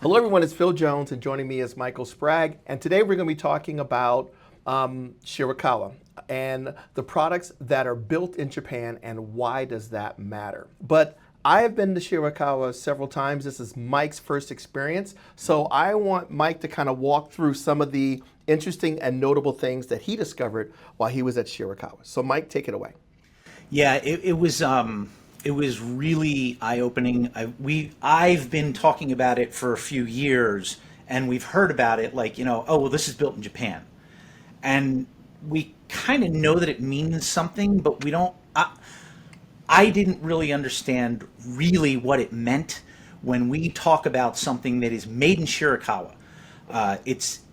Hello everyone, it's Phil Jones and joining me is Michael Sprague. And today we're going to be talking about Shirakawa and the products that are built in Japan and why does that matter. But I have been to Shirakawa several times. This is Mike's first experience. So I want Mike to kind of walk through some of the interesting and notable things that he discovered while he was at Shirakawa. So Mike, take it away. Yeah, it was really eye-opening. I've been talking about it for a few years, and we've heard about it like, oh, well, this is built in Japan. And we kind of know that it means something, but we don't, I didn't really understand really what it meant when we talk about something that is made in Shirakawa.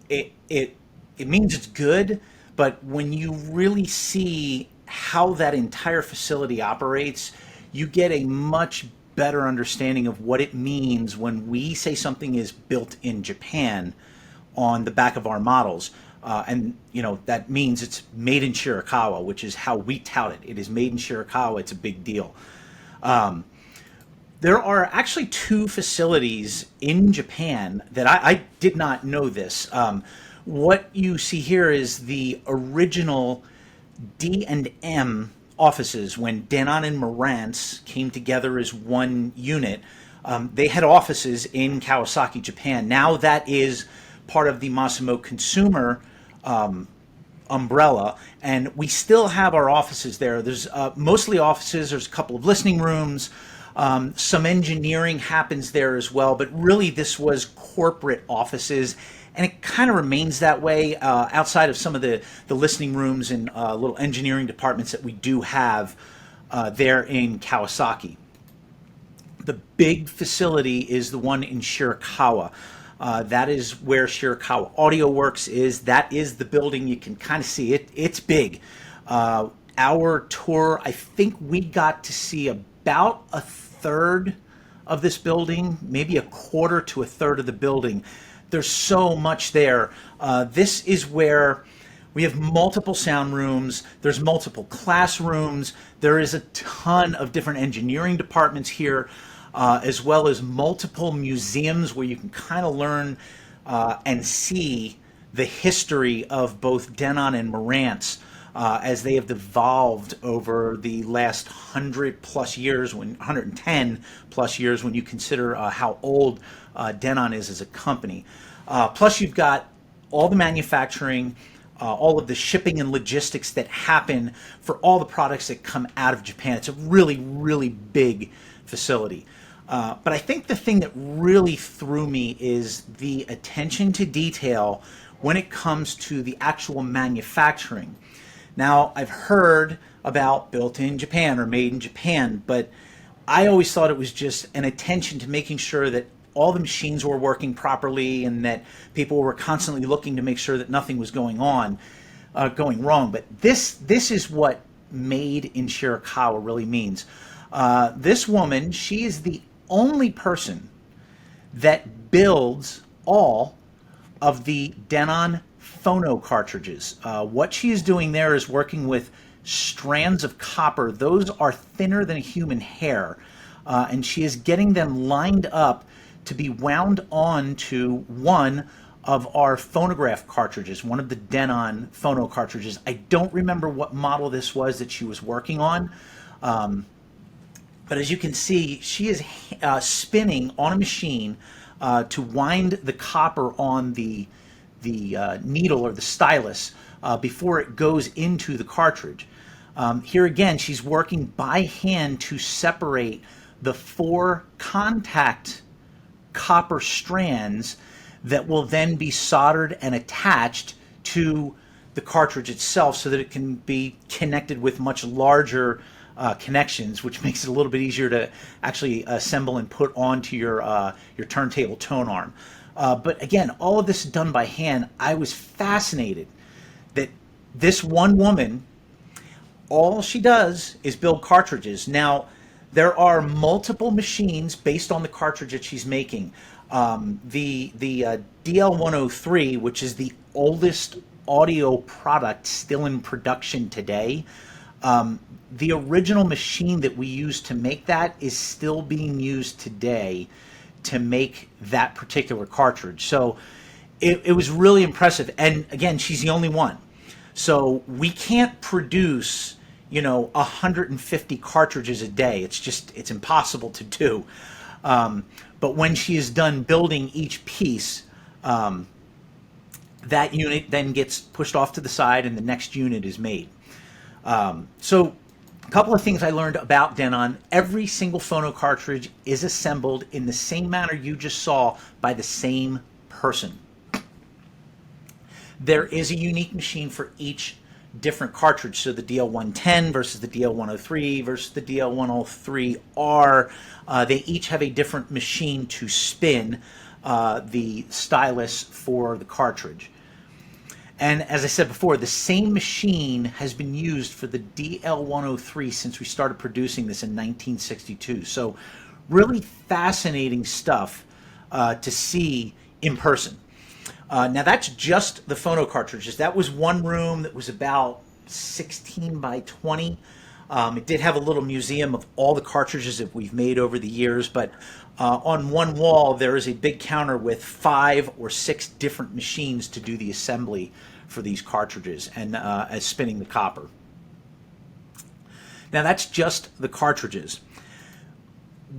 It means it's good, but when you really see how that entire facility operates, you get a much better understanding of what it means when we say something is built in Japan on the back of our models. And that means it's made in Shirakawa, which is how we tout it. It is made in Shirakawa. It's a big deal. There are actually two facilities in Japan that I did not know this. What you see here is the original D&M offices when Denon and Marantz came together as one unit. They had offices in Kawasaki, Japan. Now that is part of the Massimo Consumer umbrella, and we still have our offices there. There's mostly offices. There's a couple of listening rooms. Some engineering happens there as well, but really this was corporate offices, and it kind of remains that way outside of some of the listening rooms and little engineering departments that we do have there in Kawasaki. The big facility is the one in Shirakawa. That is where Shirakawa Audio Works is. That is the building. You can kind of see it. It's big. Our tour, I think we got to see about a third of this building, maybe a quarter to a third of the building. There's so much there. This is where we have multiple sound rooms. There's multiple classrooms. There is a ton of different engineering departments here, as well as multiple museums where you can kind of learn and see the history of both Denon and Marantz as they have evolved over the last 100+ years, 110+ years when you consider how old Denon is as a company. Plus you've got all the manufacturing, all of the shipping and logistics that happen for all the products that come out of Japan. It's a really, really big facility. But I think the thing that really threw me is the attention to detail when it comes to the actual manufacturing. Now, I've heard about built in Japan or made in Japan, but I always thought it was just an attention to making sure that all the machines were working properly and that people were constantly looking to make sure that nothing was going wrong. But this is what made in Shirakawa really means. This woman, she is the only person that builds all of the Denon phono cartridges. What she is doing there is working with strands of copper. Those are thinner than a human hair, and she is getting them lined up to be wound on to one of our phonograph cartridges, one of the Denon phono cartridges. I don't remember what model this was that she was working on, but as you can see, she is spinning on a machine to wind the copper on the needle or the stylus before it goes into the cartridge. Here again, she's working by hand to separate the 4 contact copper strands that will then be soldered and attached to the cartridge itself so that it can be connected with much larger connections, which makes it a little bit easier to actually assemble and put onto your turntable tone arm. But again, all of this is done by hand. I was fascinated that this one woman, all she does is build cartridges. Now, there are multiple machines based on the cartridge that she's making. The DL103, which is the oldest audio product still in production today, the original machine that we used to make that is still being used today to make that particular cartridge. So it was really impressive. And again, she's the only one. So we can't produce, 150 cartridges a day. It's impossible to do. But when she is done building each piece, that unit then gets pushed off to the side and the next unit is made. So a couple of things I learned about Denon. Every single phono cartridge is assembled in the same manner you just saw by the same person. There is a unique machine for each different cartridge. So the DL110 versus the DL103 versus the DL103R, they each have a different machine to spin the stylus for the cartridge. And as I said before, the same machine has been used for the DL103 since we started producing this in 1962. So really fascinating stuff to see in person. Now that's just the phono cartridges. That was one room that was about 16 by 20. It did have a little museum of all the cartridges that we've made over the years, but on one wall there is a big counter with 5 or 6 different machines to do the assembly for these cartridges and as spinning the copper. Now that's just the cartridges.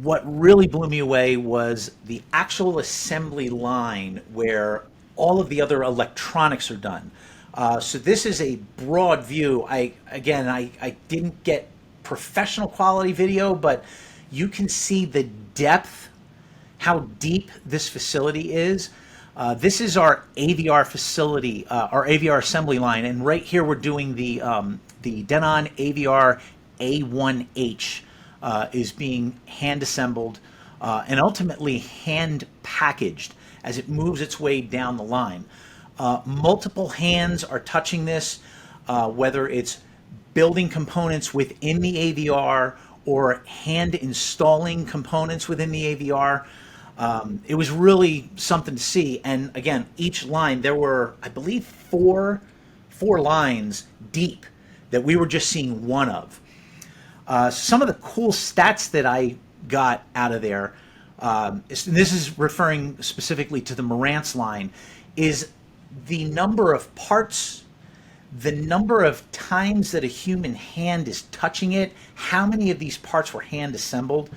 What really blew me away was the actual assembly line where all of the other electronics are done. So this is a broad view. I didn't get professional quality video, but you can see the depth, how deep this facility is. This is our AVR facility, our AVR assembly line, and right here we're doing the Denon AVR A1H is being hand assembled and ultimately hand packaged as it moves its way down the line. Multiple hands are touching this, whether it's building components within the AVR or hand installing components within the AVR. It was really something to see. And again, each line, there were, I believe, four lines deep that we were just seeing one of. Some of the cool stats that I got out of there, this is referring specifically to the Marantz line, is the number of parts, the number of times that a human hand is touching it, how many of these parts were hand assembled.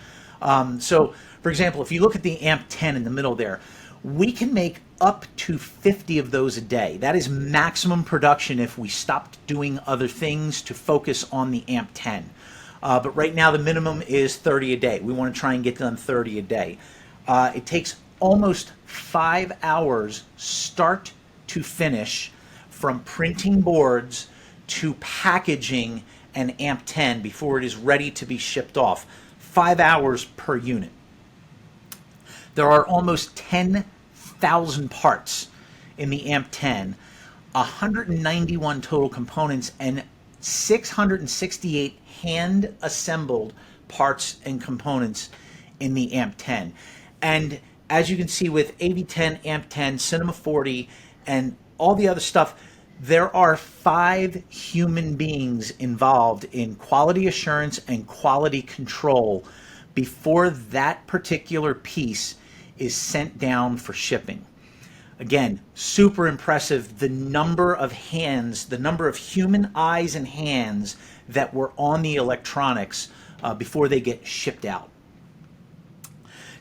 So, for example, if you look at the AMP-10 in the middle there, we can make up to 50 of those a day. That is maximum production if we stopped doing other things to focus on the AMP-10. But right now the minimum is 30 a day. We want to try and get done 30 a day. It takes almost 5 hours start to finish from printing boards to packaging an AMP-10 before it is ready to be shipped off. 5 hours per unit. There are almost 10,000 parts in the AMP-10, 191 total components, and 668 hand-assembled parts and components in the AMP-10. And as you can see with AV-10, AMP-10, Cinema 40, and all the other stuff, there are 5 human beings involved in quality assurance and quality control before that particular piece is sent down for shipping. Again, super impressive, the number of hands, the number of human eyes and hands that were on the electronics before they get shipped out.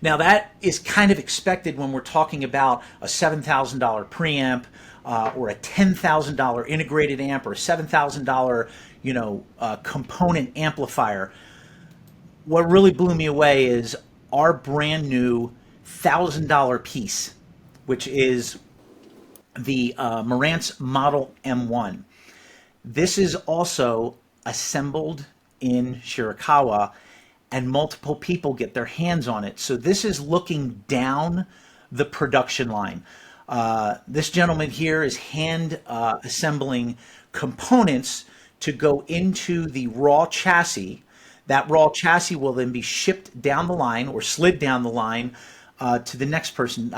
Now that is kind of expected when we're talking about a $7,000 preamp or a $10,000 integrated amp or a $7,000 component amplifier. What really blew me away is our brand new $1,000 piece, which is the Marantz Model M1. This is also assembled in Shirakawa, and multiple people get their hands on it. So this is looking down the production line. This gentleman here is hand assembling components to go into the raw chassis. That raw chassis will then be shipped down the line or slid down the line to the next person.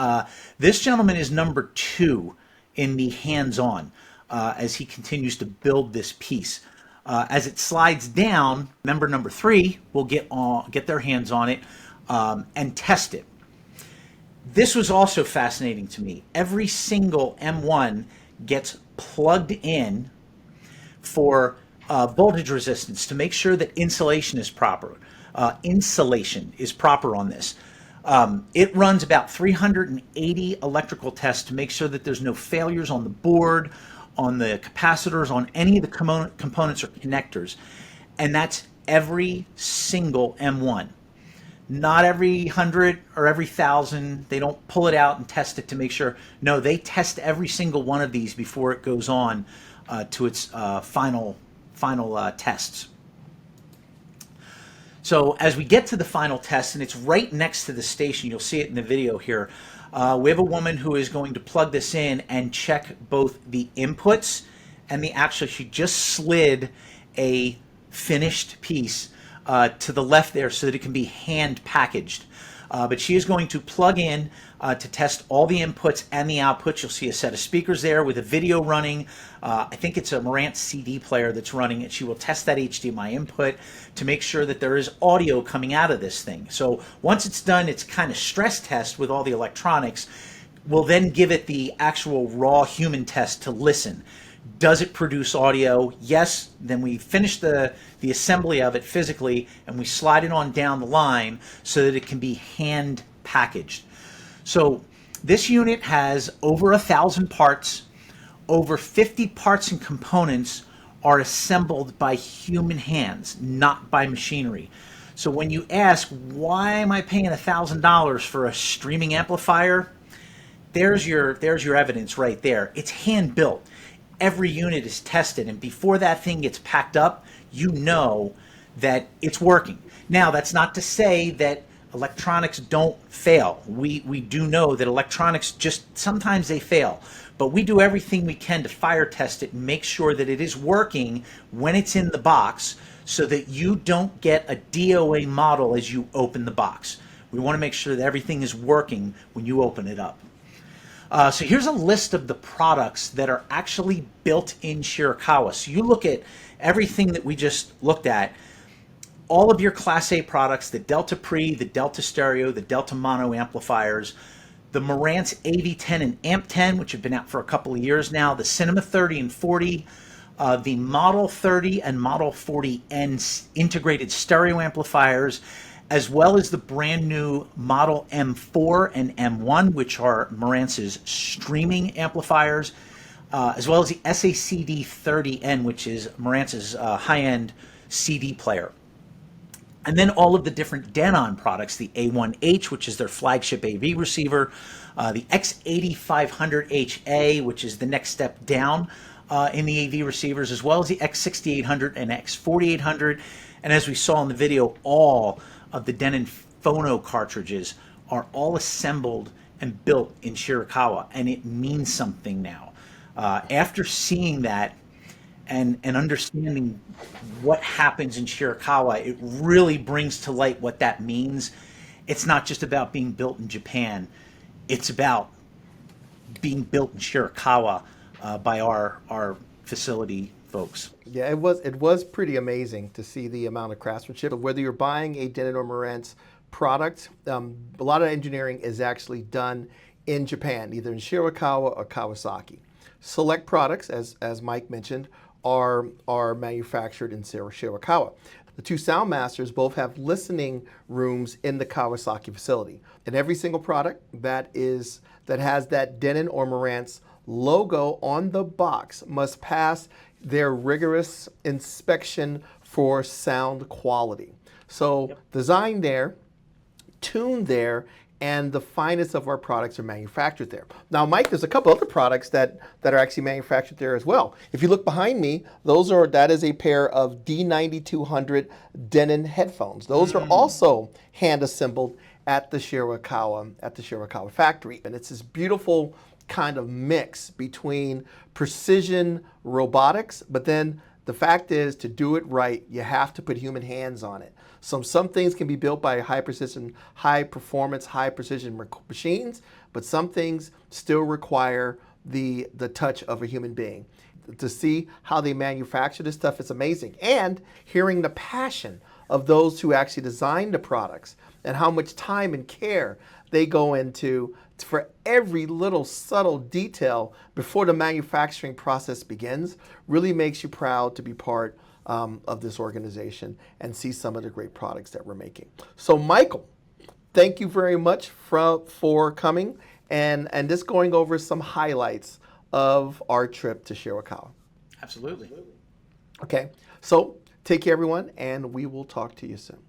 This gentleman is number 2 in the hands-on as he continues to build this piece. As it slides down, member number 3 will get their hands on it and test it. This was also fascinating to me. Every single M1 gets plugged in for voltage resistance to make sure that insulation is proper. Insulation is proper on this. It runs about 380 electrical tests to make sure that there's no failures on the board, on the capacitors, on any of the components or connectors. And that's every single M1. Not every 100 or every 1,000. They don't pull it out and test it to make sure. No, they test every single one of these before it goes on to its final tests. So as we get to the final test, and it's right next to the station, you'll see it in the video here, we have a woman who is going to plug this in and check both the inputs and the actual, she just slid a finished piece to the left there so that it can be hand packaged. But she is going to plug in to test all the inputs and the outputs. You'll see a set of speakers there with a video running. I think it's a Marantz CD player that's running it. She will test that HDMI input to make sure that there is audio coming out of this thing. So once it's done, it's kind of stress test with all the electronics. We'll then give it the actual raw human test to listen. Does it produce audio? Yes. Then we finish the assembly of it physically, and we slide it on down the line so that it can be hand packaged. So this unit has over 1,000 parts. Over 50 parts and components are assembled by human hands, not by machinery. So when you ask, why am I paying $1,000 for a streaming amplifier? There's your evidence right there. It's hand built. Every unit is tested, and before that thing gets packed up, you know that it's working. Now, that's not to say that electronics don't fail. We do know that electronics just, sometimes they fail, but we do everything we can to fire test it and make sure that it is working when it's in the box so that you don't get a DOA model as you open the box. We want to make sure that everything is working when you open it up. So here's a list of the products that are actually built in Shirakawa. So you look at everything that we just looked at, all of your Classé products, the Delta Pre, the Delta Stereo, the Delta Mono amplifiers, the Marantz AV10 and AMP10, which have been out for a couple of years now, the Cinema 30 and 40, the Model 30 and Model 40N integrated stereo amplifiers, as well as the brand new Model M4 and M1, which are Marantz's streaming amplifiers, as well as the SACD30N, which is Marantz's high-end CD player. And then all of the different Denon products, the A1H, which is their flagship AV receiver, the X8500HA, which is the next step down in the AV receivers, as well as the X6800 and X4800. And as we saw in the video, all of the Denon phono cartridges are all assembled and built in Shirakawa, and it means something now. After seeing that and understanding what happens in Shirakawa, it really brings to light what that means. It's not just about being built in Japan, it's about being built in Shirakawa by our facility folks. Yeah, it was pretty amazing to see the amount of craftsmanship. Whether you're buying a Denon or Marantz product, a lot of engineering is actually done in Japan, either in Shirakawa or Kawasaki. Select products, as Mike mentioned, are manufactured in Shirakawa. The two sound masters both have listening rooms in the Kawasaki facility. And every single product that has that Denon or Marantz logo on the box must pass their rigorous inspection for sound quality. So designed there, tuned there, and the finest of our products are manufactured there. Now, Mike, there's a couple other products that are actually manufactured there as well. If you look behind me, that is a pair of D9200 Denon headphones. Those are also hand assembled at the Shirakawa factory. And it's this beautiful kind of mix between precision robotics, but then the fact is, to do it right, you have to put human hands on it. Some things can be built by high precision, high performance, high precision machines, but some things still require the touch of a human being. To see how they manufacture this stuff is amazing. And hearing the passion of those who actually designed the products and how much time and care they go into for every little subtle detail before the manufacturing process begins really makes you proud to be part of this organization and see some of the great products that we're making. So Michael, thank you very much for coming and just going over some highlights of our trip to Shirakawa. Absolutely. Okay, so take care everyone, and we will talk to you soon.